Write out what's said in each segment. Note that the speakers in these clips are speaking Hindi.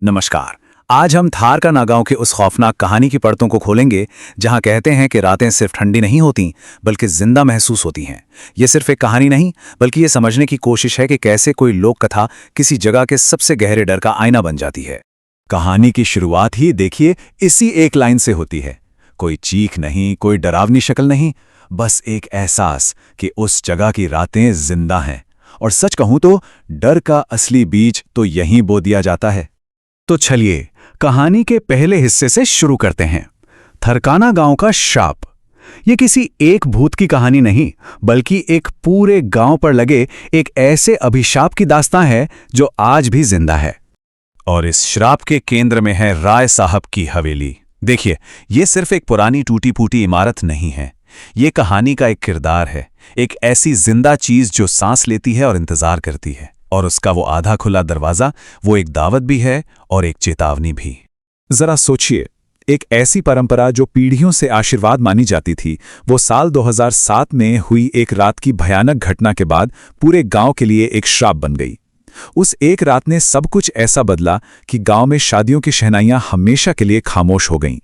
नमस्कार। आज हम थार का नागांव के उस खौफनाक कहानी की परतों को खोलेंगे जहां कहते हैं कि रातें सिर्फ ठंडी नहीं होती बल्कि जिंदा महसूस होती हैं। ये सिर्फ एक कहानी नहीं बल्कि ये समझने की कोशिश है कि कैसे कोई लोक कथा किसी जगह के सबसे गहरे डर का आईना बन जाती है। कहानी की शुरुआत ही देखिए इसी एक लाइन से होती है। कोई चीख नहीं, कोई डरावनी शक्ल नहीं, बस एक एहसास कि उस जगह की रातें जिंदा हैं। और सच कहूं तो डर का असली बीज तो यहीं बो दिया जाता है। तो चलिए कहानी के पहले हिस्से से शुरू करते हैं। थरकाना गांव का श्राप। ये किसी एक भूत की कहानी नहीं बल्कि एक पूरे गांव पर लगे एक ऐसे अभिशाप की दास्तां है जो आज भी जिंदा है। और इस श्राप के केंद्र में है राय साहब की हवेली। देखिए, ये सिर्फ एक पुरानी टूटी फूटी इमारत नहीं है, ये कहानी का एक किरदार है, एक ऐसी जिंदा चीज जो सांस लेती है और इंतजार करती है। और उसका वो आधा खुला दरवाजा, वो एक दावत भी है और एक चेतावनी भी। जरा सोचिए, एक ऐसी परंपरा जो पीढ़ियों से आशीर्वाद मानी जाती थी, वो साल 2007 में हुई एक रात की भयानक घटना के बाद पूरे गांव के लिए एक श्राप बन गई। उस एक रात ने सब कुछ ऐसा बदला कि गांव में शादियों की शहनाइयां हमेशा के लिए खामोश हो गईं।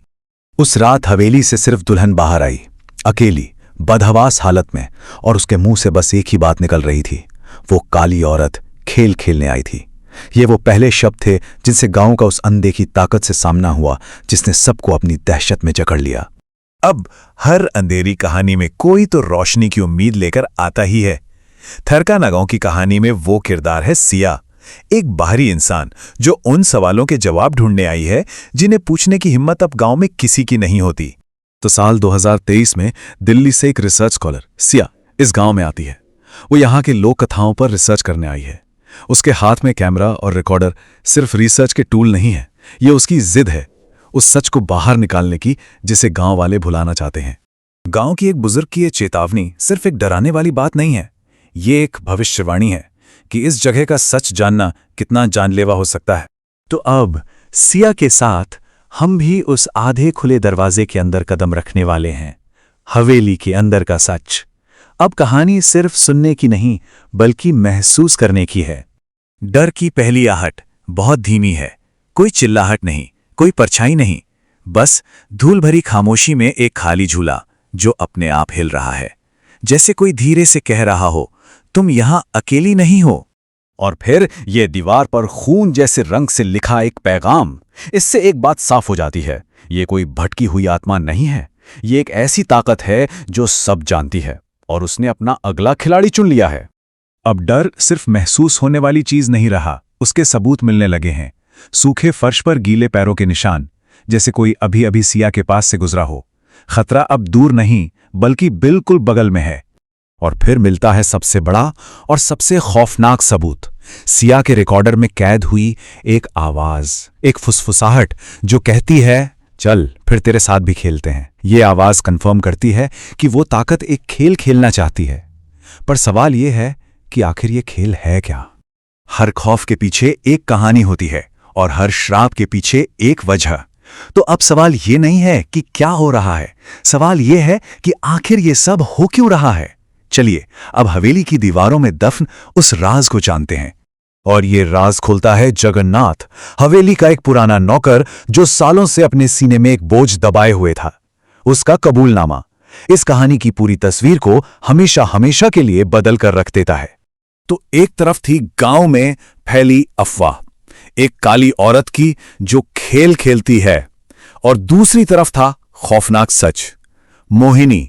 उस रात हवेली से सिर्फ दुल्हन बाहर आई, अकेली, बदहवास हालत में, और उसके मुंह से बस एक ही बात निकल रही थी। वो काली औरत खेल खेलने आई थी। ये वो पहले शब्द थे जिनसे गांव का उस अनदेखी ताकत से सामना हुआ जिसने सबको अपनी दहशत में जकड़ लिया। अब हर अंधेरी कहानी में कोई तो रोशनी की उम्मीद लेकर आता ही है। थरकाना गांव की कहानी में वो किरदार है सिया, एक बाहरी इंसान जो उन सवालों के जवाब ढूंढने आई है जिन्हें पूछने की हिम्मत अब गांव में किसी की नहीं होती। तो साल 2023 में दिल्ली से एक रिसर्च स्कॉलर सिया इस गांव में आती है। वो यहाँ की लोक कथाओं पर रिसर्च करने आई है। उसके हाथ में कैमरा और रिकॉर्डर सिर्फ रिसर्च के टूल नहीं है, ये उसकी जिद है उस सच को बाहर निकालने की जिसे गांव वाले भुलाना चाहते हैं। गांव की एक बुजुर्ग की ये चेतावनी सिर्फ एक डराने वाली बात नहीं है, ये एक भविष्यवाणी है कि इस जगह का सच जानना कितना जानलेवा हो सकता है। तो अब सिया के साथ हम भी उस आधे खुले दरवाजे के अंदर कदम रखने वाले हैं, हवेली के अंदर का सच। अब कहानी सिर्फ सुनने की नहीं बल्कि महसूस करने की है। डर की पहली आहट बहुत धीमी है, कोई चिल्लाहट नहीं, कोई परछाई नहीं, बस धूल भरी खामोशी में एक खाली झूला जो अपने आप हिल रहा है, जैसे कोई धीरे से कह रहा हो, तुम यहां अकेली नहीं हो। और फिर ये दीवार पर खून जैसे रंग से लिखा एक पैगाम। इससे एक बात साफ हो जाती है, ये कोई भटकी हुई आत्मा नहीं है, ये एक ऐसी ताकत है जो सब जानती है और उसने अपना अगला खिलाड़ी चुन लिया है। अब डर सिर्फ महसूस होने वाली चीज नहीं रहा, उसके सबूत मिलने लगे हैं। सूखे फर्श पर गीले पैरों के निशान, जैसे कोई अभी अभी सिया के पास से गुजरा हो। खतरा अब दूर नहीं बल्कि बिल्कुल बगल में है। और फिर मिलता है सबसे बड़ा और सबसे खौफनाक सबूत, सिया के रिकॉर्डर में कैद हुई एक आवाज, एक फुसफुसाहट जो कहती है, चल फिर तेरे साथ भी खेलते हैं। ये आवाज कंफर्म करती है कि वो ताकत एक खेल खेलना चाहती है। पर सवाल ये है कि आखिर ये खेल है क्या? हर खौफ के पीछे एक कहानी होती है और हर श्राप के पीछे एक वजह। तो अब सवाल ये नहीं है कि क्या हो रहा है, सवाल ये है कि आखिर ये सब हो क्यों रहा है। चलिए अब हवेली की दीवारों में दफन उस राज को जानते हैं। और ये राज खोलता है जगन्नाथ, हवेली का एक पुराना नौकर जो सालों से अपने सीने में एक बोझ दबाए हुए था। उसका कबूलनामा इस कहानी की पूरी तस्वीर को हमेशा हमेशा के लिए बदल कर रख देता है। तो एक तरफ थी गांव में फैली अफवाह, एक काली औरत की जो खेल खेलती है, और दूसरी तरफ था खौफनाक सच, मोहिनी,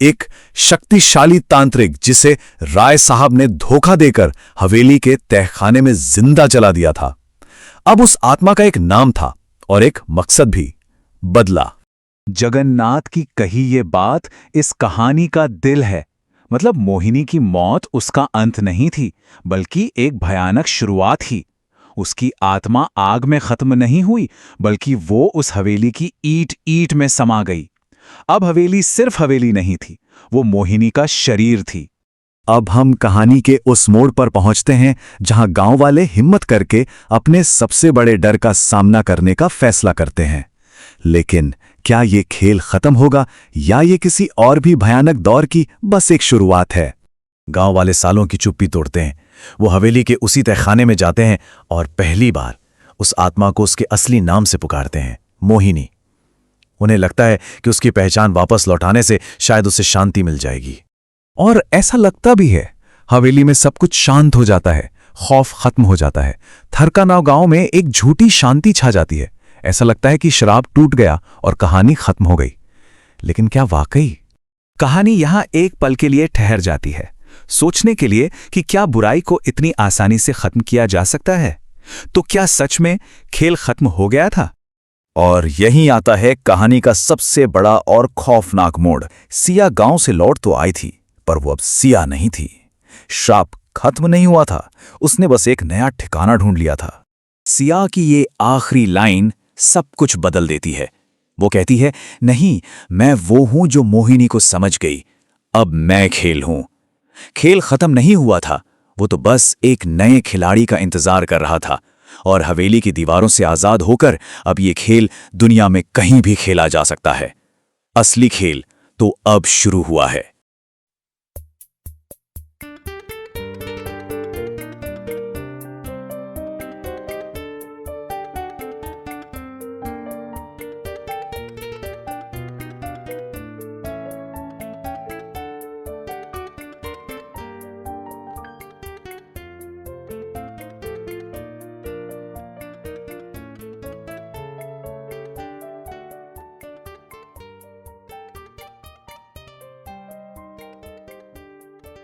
एक शक्तिशाली तांत्रिक जिसे राय साहब ने धोखा देकर हवेली के तहखाने में जिंदा जला दिया था। अब उस आत्मा का एक नाम था और एक मकसद भी, बदला। जगन्नाथ की कही ये बात इस कहानी का दिल है। मतलब मोहिनी की मौत उसका अंत नहीं थी बल्कि एक भयानक शुरुआत ही। उसकी आत्मा आग में खत्म नहीं हुई बल्कि वो उस हवेली की ईंट ईंट में समा गई। अब हवेली सिर्फ हवेली नहीं थी, वो मोहिनी का शरीर थी। अब हम कहानी के उस मोड़ पर पहुंचते हैं जहां गांव वाले हिम्मत करके अपने सबसे बड़े डर का सामना करने का फैसला करते हैं। लेकिन क्या ये खेल खत्म होगा या ये किसी और भी भयानक दौर की बस एक शुरुआत है? गांव वाले सालों की चुप्पी तोड़ते हैं। वो हवेली के उसी तहखाने में जाते हैं और पहली बार उस आत्मा को उसके असली नाम से पुकारते हैं, मोहिनी। उन्हें लगता है कि उसकी पहचान वापस लौटाने से शायद उसे शांति मिल जाएगी। और ऐसा लगता भी है। हवेली में सब कुछ शांत हो जाता है, खौफ खत्म हो जाता है। थरकानाव गांव में एक झूठी शांति छा जाती है। ऐसा लगता है कि शराब टूट गया और कहानी खत्म हो गई। लेकिन क्या वाकई? कहानी यहां एक पल के लिए ठहर जाती है, सोचने के लिए कि क्या बुराई को इतनी आसानी से खत्म किया जा सकता है? तो क्या सच में खेल खत्म हो गया था? और यहीं आता है कहानी का सबसे बड़ा और खौफनाक मोड़। सिया गांव से लौट तो आई थी, पर वो अब सिया नहीं थी। श्राप खत्म नहीं हुआ था, उसने बस एक नया ठिकाना ढूंढ लिया था। सिया की ये आखिरी लाइन सब कुछ बदल देती है। वो कहती है, नहीं, मैं वो हूं जो मोहिनी को समझ गई। अब मैं खेल हूं। खेल खत्म नहीं हुआ था, वो तो बस एक नए खिलाड़ी का इंतजार कर रहा था। और हवेली की दीवारों से आजाद होकर अब ये खेल दुनिया में कहीं भी खेला जा सकता है। असली खेल तो अब शुरू हुआ है।